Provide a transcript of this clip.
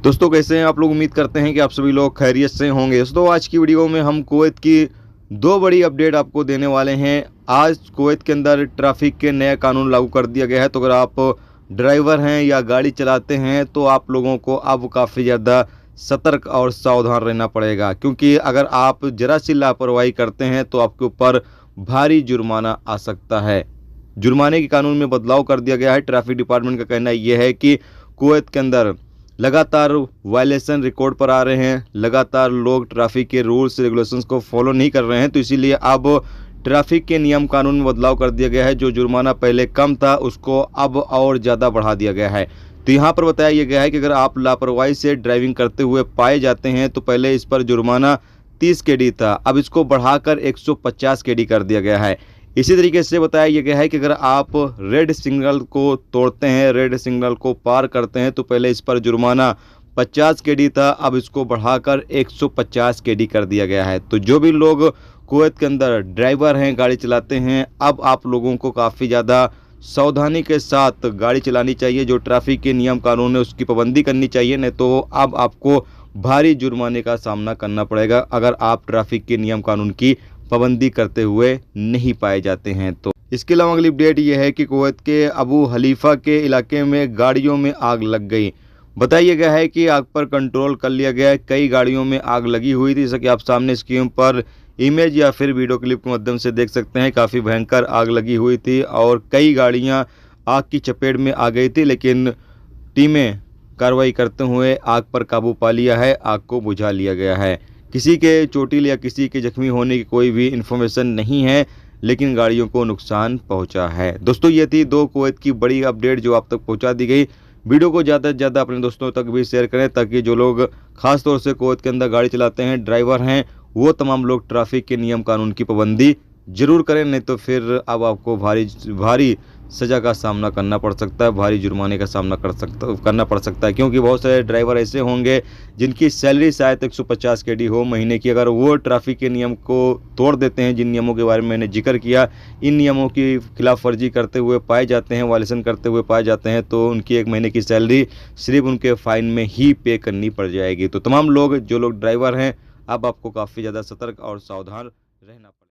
दोस्तों कैसे हैं आप लोग। उम्मीद करते हैं कि आप सभी लोग खैरियत से होंगे। दोस्तों आज की वीडियो में हम कुवैत की दो बड़ी अपडेट आपको देने वाले हैं। आज कुवैत के अंदर ट्रैफिक के नया कानून लागू कर दिया गया है। तो अगर आप ड्राइवर हैं या गाड़ी चलाते हैं तो आप लोगों को अब काफ़ी ज़्यादा सतर्क और सावधान रहना पड़ेगा, क्योंकि अगर आप ज़रा सी लापरवाही करते हैं तो आपके ऊपर भारी जुर्माना आ सकता है। जुर्माने के कानून में बदलाव कर दिया गया है। ट्रैफिक डिपार्टमेंट का कहना यह है कि कुवैत के अंदर लगातार वायलेशन रिकॉर्ड पर आ रहे हैं, लगातार लोग ट्रैफिक के रूल्स रेगुलेशंस को फॉलो नहीं कर रहे हैं। तो इसीलिए अब ट्रैफिक के नियम कानून में बदलाव कर दिया गया है। जो जुर्माना पहले कम था उसको अब और ज़्यादा बढ़ा दिया गया है। तो यहाँ पर बताया गया है कि अगर आप लापरवाही से ड्राइविंग करते हुए पाए जाते हैं तो पहले इस पर जुर्माना 30 केडी था, अब इसको बढ़ाकर 150 केडी कर दिया गया है। इसी तरीके से बताया गया है कि अगर आप रेड सिग्नल को तोड़ते हैं, रेड सिग्नल को पार करते हैं तो पहले इस पर जुर्माना 50 केडी था, अब इसको बढ़ाकर 150 केडी कर दिया गया है। तो जो भी लोग कुवैत के अंदर ड्राइवर हैं, गाड़ी चलाते हैं, अब आप लोगों को काफ़ी ज़्यादा सावधानी के साथ गाड़ी चलानी चाहिए। जो ट्रैफिक के नियम कानून है उसकी पाबंदी करनी चाहिए, नहीं तो अब आपको भारी जुर्माने का सामना करना पड़ेगा अगर आप ट्रैफिक के नियम कानून की पाबंदी करते हुए नहीं पाए जाते हैं। तो इसके अलावा अगली अपडेट यह है कि कुवैत के अबू हलीफा के इलाके में गाड़ियों में आग लग गई। बताया गया है कि आग पर कंट्रोल कर लिया गया है। कई गाड़ियों में आग लगी हुई थी, जैसा कि आप सामने स्क्रीन पर इमेज या फिर वीडियो क्लिप के माध्यम से देख सकते हैं। काफ़ी भयंकर आग लगी हुई थी और कई गाड़ियां आग की चपेट में आ गई थी, लेकिन टीमें कार्रवाई करते हुए आग पर काबू पा लिया है, आग को बुझा लिया गया है। किसी के चोटिल या किसी के जख्मी होने की कोई भी इन्फॉर्मेशन नहीं है, लेकिन गाड़ियों को नुकसान पहुंचा है। दोस्तों ये थी दो कुवैत की बड़ी अपडेट जो आप तक पहुंचा दी गई। वीडियो को ज़्यादा से ज़्यादा अपने दोस्तों तक भी शेयर करें, ताकि जो लोग खास तौर से कुवैत के अंदर गाड़ी चलाते हैं, ड्राइवर हैं, वो तमाम लोग ट्रैफिक के नियम कानून की पाबंदी जरूर करें, नहीं तो फिर अब आपको भारी सज़ा का सामना करना पड़ सकता है, भारी जुर्माने का सामना करना पड़ सकता है। क्योंकि बहुत सारे ड्राइवर ऐसे होंगे जिनकी सैलरी शायद 150 केडी हो महीने की, अगर वो ट्रैफिक के नियम को तोड़ देते हैं, जिन नियमों के बारे में मैंने जिक्र किया, इन नियमों की खिलाफ वर्जी करते हुए पाए जाते हैं, वायलेशन करते हुए पाए जाते हैं, तो उनकी एक महीने की सैलरी सिर्फ उनके फ़ाइन में ही पे करनी पड़ जाएगी। तो तमाम लोग जो लोग ड्राइवर हैं, अब आपको काफ़ी ज़्यादा सतर्क और सावधान रहना पड़ेगा।